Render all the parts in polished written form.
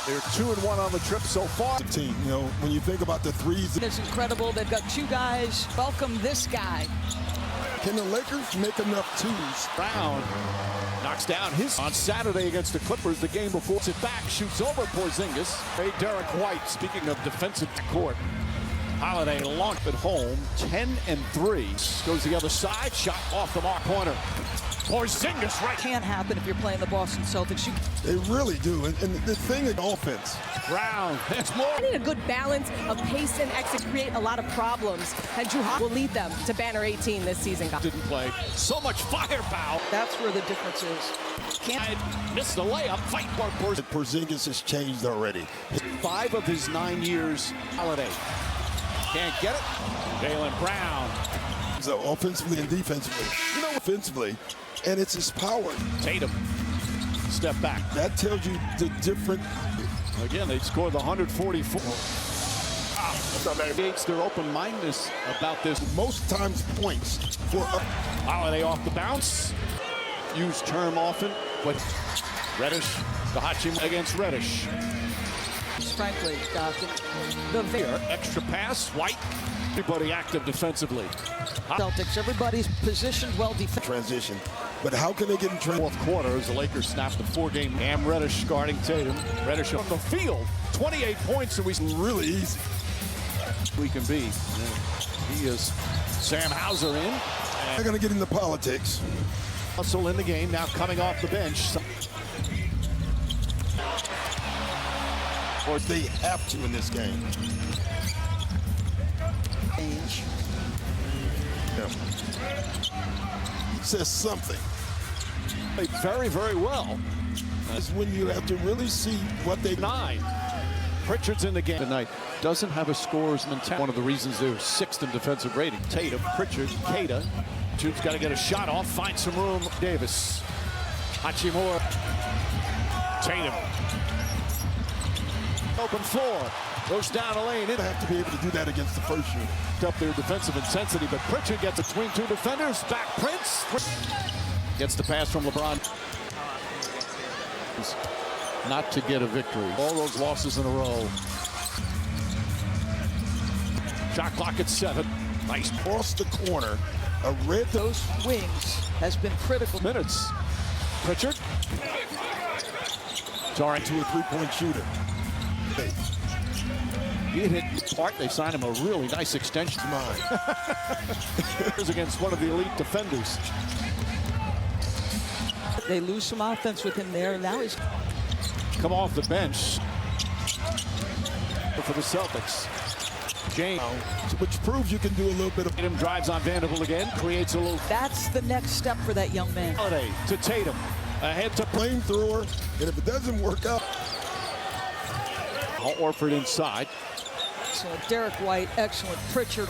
They're 2-1 on the trip so far. The team, you know, when you think about the threes. It's incredible. They've got two guys. Welcome this guy. Can the Lakers make enough twos? Brown knocks down his on Saturday against the Clippers. The game before, it back, shoots over Porzingis. Hey, Derek White, speaking of defensive court. Holiday launched at home, 10-3. Goes the other side, shot off the mark corner. Porzingis right. Can't happen if you're playing the Boston Celtics. They really do. And the thing is offense. Brown, it's more. I need a good balance of pace and exit, create a lot of problems. And Drew will lead them to banner 18 this season. Didn't play. So much firepower. That's where the difference is. Can't miss the layup. Fight for Porzingis has changed already. 5 of his 9 years. Holiday can't get it. Jaylen Brown. So offensively and defensively, you know, offensively, and it's his power. Tatum, step back. That tells you the different. Again, they scored the 144. Their open-mindedness about this. Most times points for Holiday off the bounce. Used term often, but Reddish, the Hachim against Reddish. Frankly, the Extra pass, White. Everybody active defensively. Celtics, everybody's positioned well defensively. Transition. But how can they get in transition? Fourth quarter as the Lakers snap the 4-game. Cam Reddish guarding Tatum. Reddish on the field. 28 points, and we really easy. We can be. He is Sam Hauser in. They're going to get into politics. Hustle in the game, now coming off the bench. Or they have to in this game. Yeah. Says something. Played very, very well. That's when you have to really see what they. 9. Pritchard's in the game tonight. Doesn't have a scorer's mentality. One of the reasons they're 6th in defensive rating. Tatum, Pritchard, Queta. Pritchard's got to get a shot off, find some room. Davis. Hachimura. Tatum. Open floor. Goes down the lane. They have to be able to do that against the first shooter. Up their defensive intensity, but Pritchard gets between 2 defenders. Back Prince. Gets the pass from LeBron. Not to get a victory. All those losses in a row. Shot clock at 7. Nice. Across the corner. A red. Those wings has been critical. Minutes. Pritchard. Sorry, to a three-point shooter. He hit part. They signed him a really nice extension. Mine. Against one of the elite defenders. They lose some offense with him there. Now he's come off the bench for the Celtics. James, which proves you can do a little bit of. Tatum drives on Vanderbilt again, creates a little. That's the next step for that young man. Holiday to Tatum, ahead to flamethrower, and if it doesn't work out. Orford inside. Excellent. Derek White, excellent. Pritchard.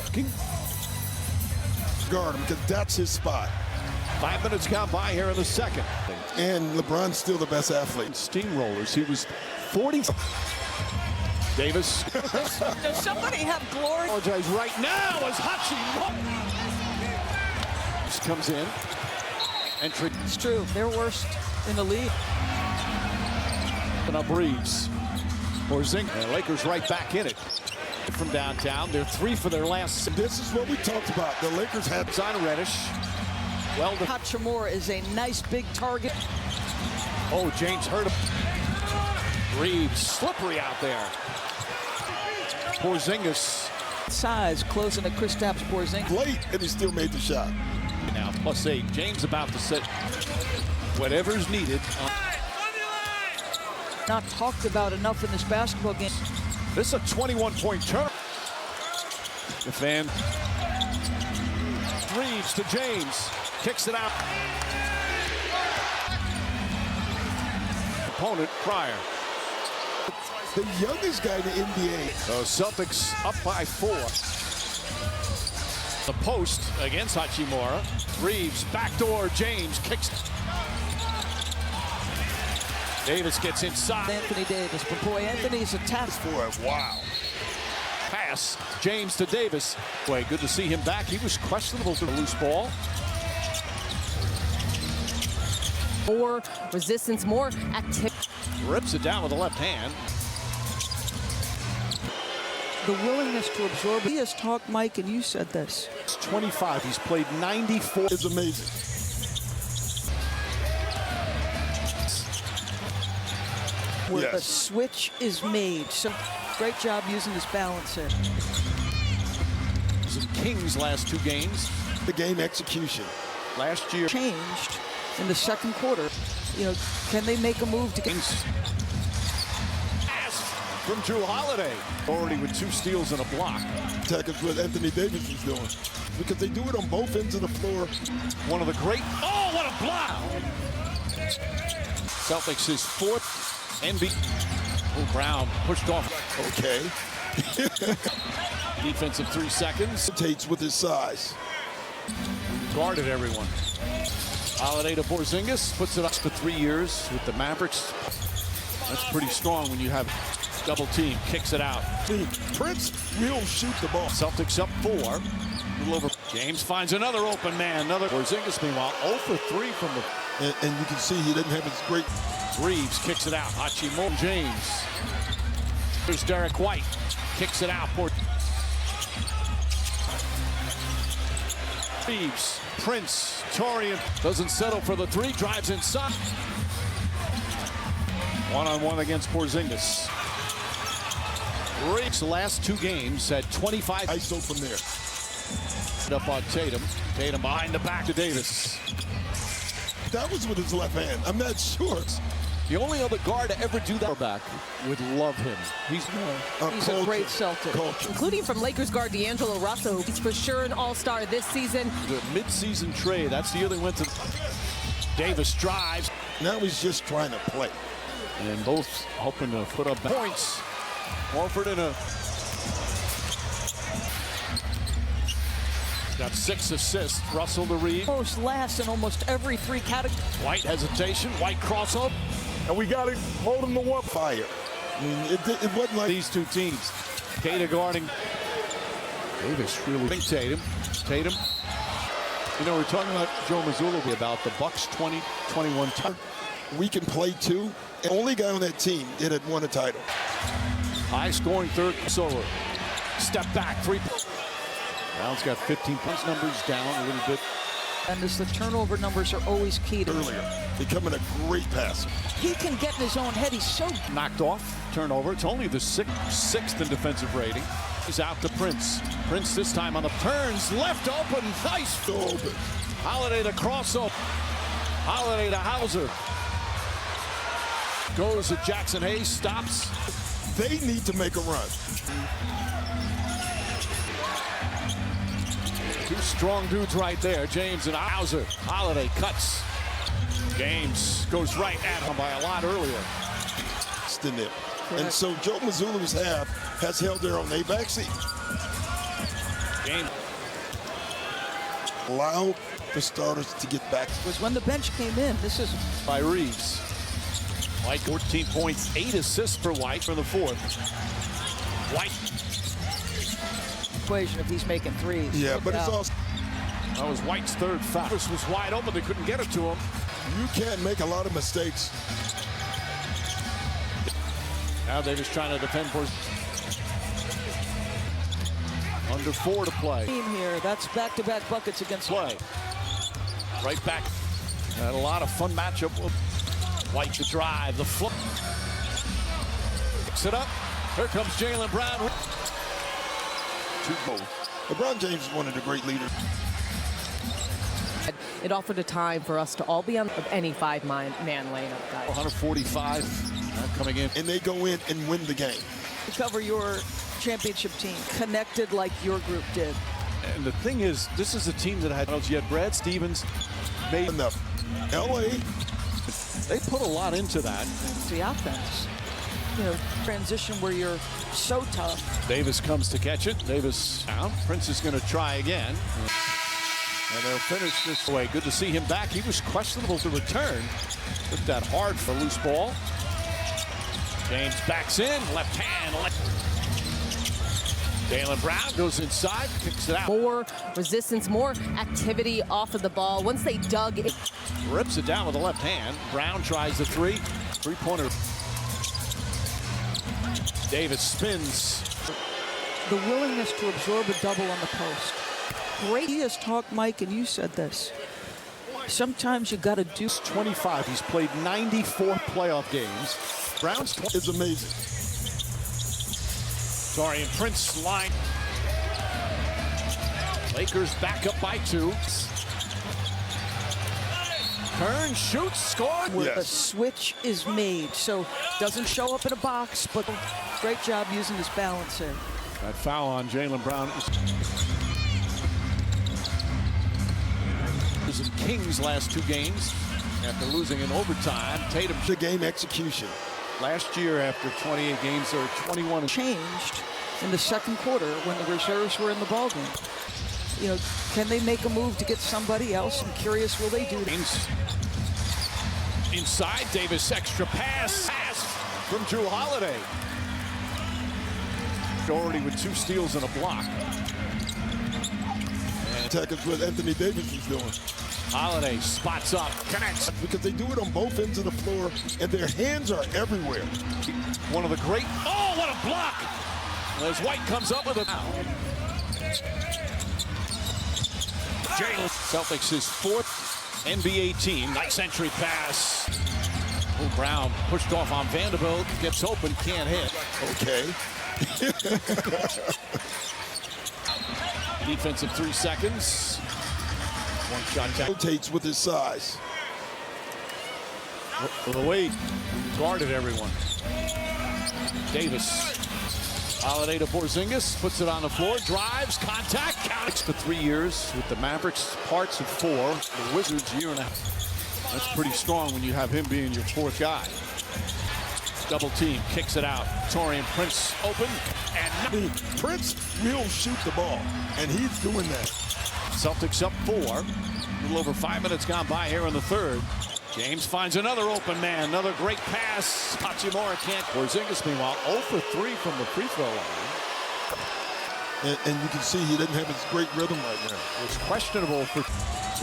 Guard him, because that's his spot. 5 minutes gone by here in the second. And LeBron's still the best athlete. Steamrollers. He was 40. Davis. Does somebody have glory? Apologize right now as Hachi comes in. Entry. It's true. They're worst in the league. And up Reeves. Porzingis. And the Lakers right back in it. From downtown. They're 3 for their last. This is what we talked about. The Lakers had on Reddish. Well, Hachimura is a nice big target. Oh, James hurt him. Reeves slippery out there. Porzingis. Size closing to Kristaps Porzingis. Late, and he still made the shot. Now +8. James about to set whatever's needed. Not talked about enough in this basketball game. This is a 21-point turn. The fan. Reeves to James. Kicks it out. Opponent Pryor. The youngest guy in the NBA. Celtics up by 4. The post against Hachimura. Reeves, backdoor, James kicks. Davis gets inside. Anthony Davis, but boy, Anthony's a task for it. Wow. Pass, James to Davis. Boy, good to see him back. He was questionable to the loose ball. More resistance, more activity. Rips it down with the left hand. the willingness to absorb. He has talked, Mike, and you said this. He's 25. He's played 94. It's amazing. Where Yes. a switch is made. So great job using his balance there. He's in Kings last 2 games. The game execution. Last year, Changed in the second quarter. You know, can they make a move to get? Pass from Drew Holiday. Already with 2 steals and a block. Attack is what Anthony Davis is doing. Because they do it on both ends of the floor. One of the great. Oh, what a block! Celtics his 4th NBA. Oh, Brown pushed off. Okay. Defensive 3 seconds. Tates with his size. Guarded everyone. Holiday to Porzingis. Puts it up for 3 years with the Mavericks. That's pretty strong when you have double team. Kicks it out. Prince will shoot the ball. Celtics up 4. A little over. James finds another open man. Another. Porzingis, meanwhile, 0 for 3 from the. And you can see he didn't have his great. Reeves kicks it out. Hachimura. James. Here's Derek White. Kicks it out. Reeves. Prince. Torian doesn't settle for the 3. Drives inside. 1-on-1 against Porzingis. Reeves, the last 2 games, had 25. ISO from there. Up on Tatum. Tatum behind the back to Davis. That was with his left hand. I'm not sure. The only other guard to ever do that back would love him. He's He's a great Celtic. Culture. Including from Lakers guard D'Angelo Russell. He's for sure an all-star this season. the mid-season trade. That's the year they went to. Davis drives. Now he's just trying to play. And both hoping to put up points. Horford in a. Got 6 assists. Russell to Reeves. Almost last in almost every 3 categories. White hesitation. White crossover. And we got to hold him to one fire. I mean, it wasn't like These 2 teams. Kata guarding. Davis really. Tatum. Tatum. You know, we're talking about Joe Mazzulla about the Bucks 2021 title. we can play too. The only guy on that team that had won a title. High scoring third. Solar. Step back. 3. Brown's got 15 points. Numbers down a little bit. And as the turnover numbers are always key to Earlier, becoming a great passer. He can get in his own head. He's so Knocked off. Turnover. It's only the sixth in defensive rating. He's out to Prince. Prince this time on the turns. Left open. Nice. So open. Holiday to crossover. Holiday to Hauser. Goes to Jackson Hayes. Stops. They need to make a run. 2 strong dudes right there. James and Hauser. Holiday cuts. James goes right at him by a lot earlier. It's the nip. And so Joe Mazzulla's half has held their own. They backseat. James. Allow the starters to get back. was when the bench came in. This is By Reeves. White 14 points, 8 assists for White for the 4th. White. equation if he's making threes. Yeah, No but it's doubt. also That was White's 3rd foul. This was wide open. They couldn't get it to him. you can't make a lot of mistakes. Now they're just trying to defend for under 4 to play. Team here. That's back-to-back buckets against Play. Right back. Had a lot of fun matchup. White to drive. The flip. Picks it up. Here comes Jaylen Brown. 2 goals. LeBron James is one of the great leaders. It offered a time for us to all be on of any 5-man lineup, guys. 145 coming in. And they go in and win the game. cover your championship team, connected like your group did. And the thing is, this is a team that had you had Brad Stevens, made Enough. LA. They put a lot into that. It's the offense. You know, transition where you're so tough. Davis comes to catch it. Davis down. Prince is going to try again. And they'll finish this way. Good to see him back. He was questionable to return. Took that hard for loose ball. James backs in. Left hand. Jaylen Brown goes inside. Kicks it out. More resistance, more activity off of the ball. Once they dug it. Rips it down with the left hand. Brown tries the 3. Three-pointer. Davis spins. the willingness to absorb a double on the post. Great. He has talked, Mike, and you said this. Sometimes you got to do. 25. He's played 94 playoff games. Brown's It's amazing. Taurean Prince line. Lakers back up by 2. Kern shoots, scored. Where the switch is made, so doesn't show up in a box, but great job using his balance there. That foul on Jaylen Brown is in Kings' last 2 games after losing in overtime. Tatum The game execution. last year after 28 games, there were 21. Changed in the second quarter when the reserves were in the ballgame. You know, can they make a move to get somebody else? I'm curious, will they do that? Inside, Davis extra pass from Drew Holiday. Already with 2 steals and a block. Attack is what Anthony Davis is doing. Holiday spots up, connects. Because they do it on both ends of the floor, and their hands are everywhere. One of the great, oh, what a block! As White comes up with a foul. Jaylen. Celtics his 4th NBA team. Nice entry pass. Oh, Brown pushed off on Vanderbilt. Gets open, can't hit. Okay. Defensive 3 seconds. One shot down. Rotates with his size. The way he guarded everyone. Davis. Holiday to Porzingis, puts it on the floor, drives, contact, counts for 3 years with the Mavericks, parts of 4, the Wizards 1.5 years. That's pretty strong when you have him being your 4th guy. Double team, kicks it out. Taurean Prince open, and Prince will shoot the ball, and he's doing that. Celtics up 4. A little over 5 minutes gone by here in the 3rd. James finds another open man, another great pass. Hachimura can't. Porzingis, meanwhile, 0 for 3 from the free throw line. And you can see he doesn't have his great rhythm right now. It's questionable for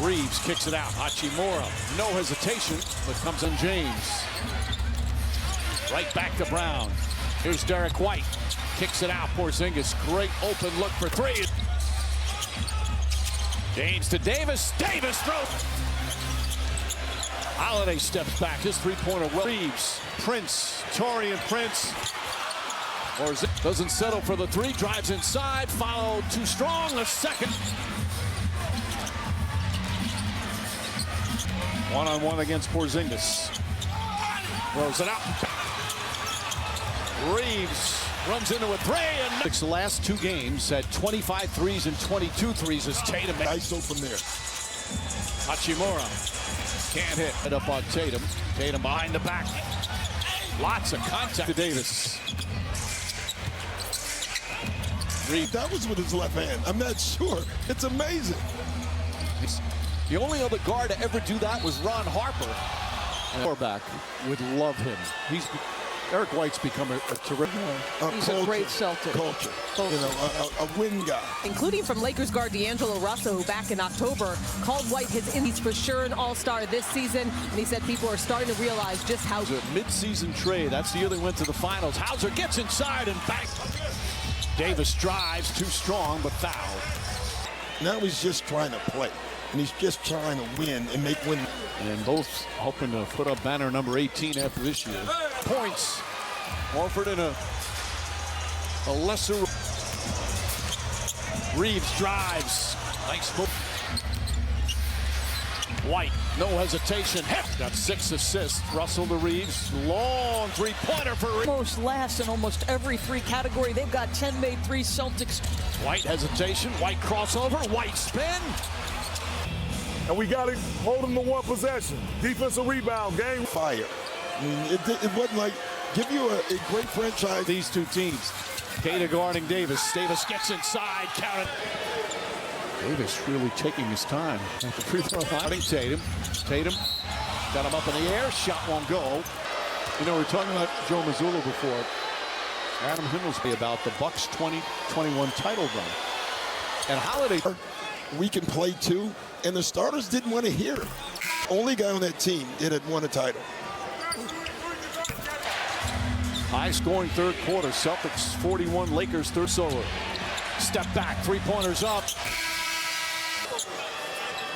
Reeves, kicks it out. Hachimura, no hesitation, but comes on James. Right back to Brown. Here's Derek White, kicks it out. Porzingis, great open look for 3. James to Davis. Davis throws. Holiday steps back. His 3-pointer. Reeves, Prince, Taurean Prince. Doesn't settle for the 3. Drives inside. Fouled too strong. A second. One-on-one against Porzingis. Throws it out. Reeves runs into a 3. And the last 2 games had 25 threes and 22 threes as Tatum. ISO from there. Hachimura. Can't hit. It up on Tatum. Tatum behind the back. Lots of contact to Davis. That was with his left hand. I'm not sure. It's amazing. The only other guard to ever do that was Ron Harper. Quarterback would love him. Eric White's become a terrific. He's a great Celtic. Culture. You know, a win guy. Including from Lakers guard D'Angelo Russell, who back in October called White he's for sure an all-star this season. And he said people are starting to realize just how. It was a mid-season trade. That's the year they went to the finals. Hauser gets inside and back. Davis drives, too strong, but fouled. Now he's just trying to play. And he's just trying to win and make win. And both hoping to put up banner number 18 after this year. Points. Horford in a lesser. Reeves drives. Nice move. White, no hesitation. Got 6 assists. Russell to Reeves. Long 3-pointer for Reeves. Almost last in almost every 3 category. They've got 10 made 3 Celtics. White hesitation. White crossover. White spin. And we got to hold them to 1 possession. Defensive rebound, game. Fire. I mean, it wasn't like give you a great franchise. These 2 teams. Kata guarding Davis. Davis gets inside. Count it. Davis really taking his time at the free throw line. Tatum. Tatum got him up in the air. Shot won't go. You know, we were talking about Joe Mazzulla before. Adam Himmelsby about the Bucks 2021 title run. And Holiday. We can play too, and the starters didn't want to hear it. Only guy on that team that had won a title. High-scoring third quarter. Celtics 41, Lakers 30. Solar. Step back, three-pointers up.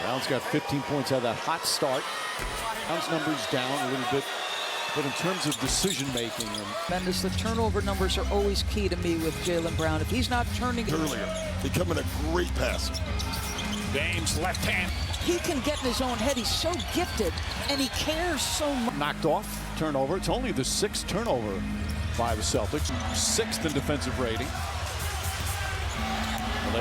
Brown's got 15 points out of that hot start. Brown's numbers down a little bit, but in terms of decision-making. Tremendous. The turnover numbers are always key to me with Jaylen Brown. If he's not turning Earlier, becoming a great passer. James, left hand. he can get in his own head. He's so gifted, and he cares so much. Knocked off, turnover. It's only the sixth turnover by the Celtics. Sixth in defensive rating.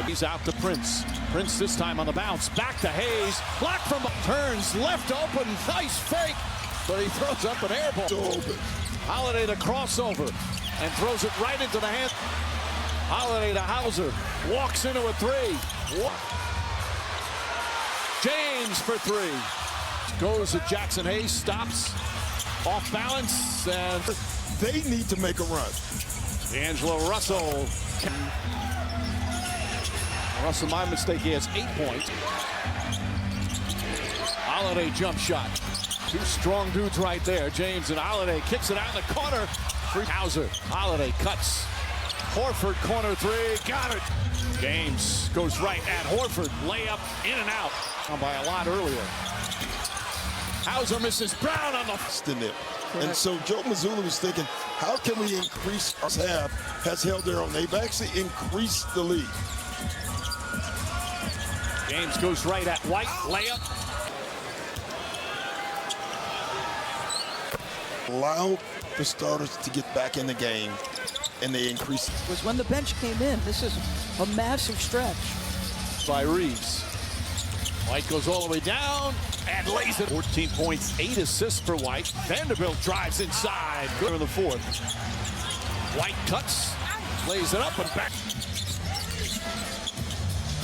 He's out to Prince. Prince this time on the bounce. Back to Hayes. Block from turns. Left open. Nice fake. But he throws up an air ball. Holiday to crossover. And throws it right into the hand. Holiday to Hauser. Walks into a three. James for three. Goes to Jackson Hayes. Stops. Off balance. And they need to make a run. D'Angelo Russell. Russell, my mistake, he has 8 points. Holiday jump shot. Two strong dudes right there. James and Holiday kicks it out in the corner. Hauser. Holiday cuts. Horford corner three. Got it. James goes right at Horford. Layup in and out. By a lot earlier. Hauser misses. Brown on the nip. And so Joe Mazzulla was thinking, how can we increase our half? Has held their own. They've actually increased the lead. James goes right at White. Layup. Allow the starters to get back in the game, and they increase. Was when the bench came in. This is a massive stretch. By Reeves. White goes all the way down and lays it. 14 points, 8 assists for White. Vanderbilt drives inside. Good in the fourth. White cuts, lays it up and back.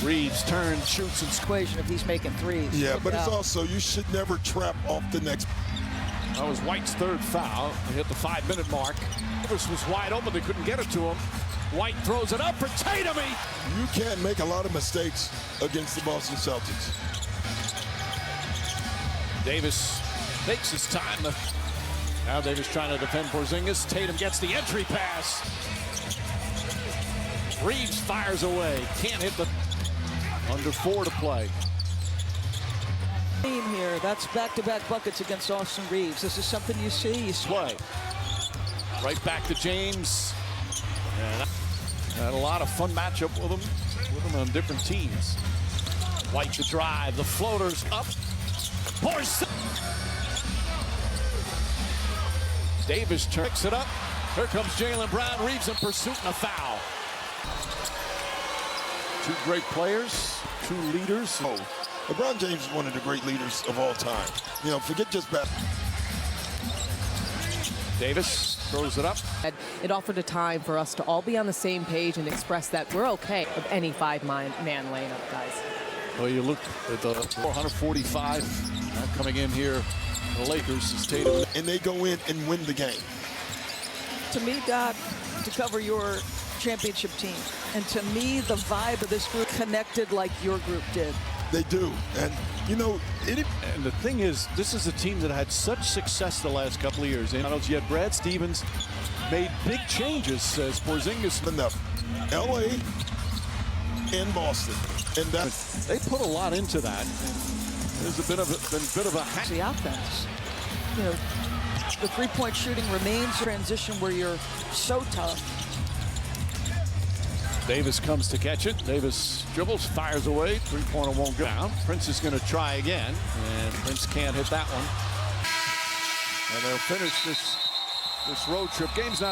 Reeves turns, shoots, and equation if he's making threes. Yeah, but it's also, you should never trap off the next. That was White's third foul. He hit the 5-minute mark. Davis was wide open. They couldn't get it to him. White throws it up for Tatum. You can't make a lot of mistakes against the Boston Celtics. Davis takes his time. Now Davis trying to defend Porzingis. Tatum gets the entry pass. Reeves fires away. Can't hit the... Under 4 to play. Team here. That's back-to-back buckets against Austin Reeves. This is something you see. Play. Right back to James. And had a lot of fun matchup with him on different teams. White to drive. The floater's up. Davis picks it up. Here comes Jaylen Brown. Reeves in pursuit and a foul. Two great players, two leaders. Oh, LeBron James is one of the great leaders of all time. You know, forget just basketball. Davis throws it up. It offered a time for us to all be on the same page and express that we're okay with any five-man layup, guys. Well, you look at the 445 coming in here. The Lakers is Tatum. And they go in and win the game. To me, Doc, to cover your championship team, and to me the vibe of this group connected like your group did. They do. And you know, and the thing is, this is a team that had such success the last couple of years. And you had Brad Stevens made big changes, says Porzingis. Enough. LA and Boston, and they put a lot into that. There's been a bit of a the offense. You know, the three-point shooting remains a transition where you're so tough. Davis comes to catch it. Davis dribbles, fires away. Three-pointer won't go down. Prince is going to try again, and Prince can't hit that one. And they'll finish this road trip. Game's not over.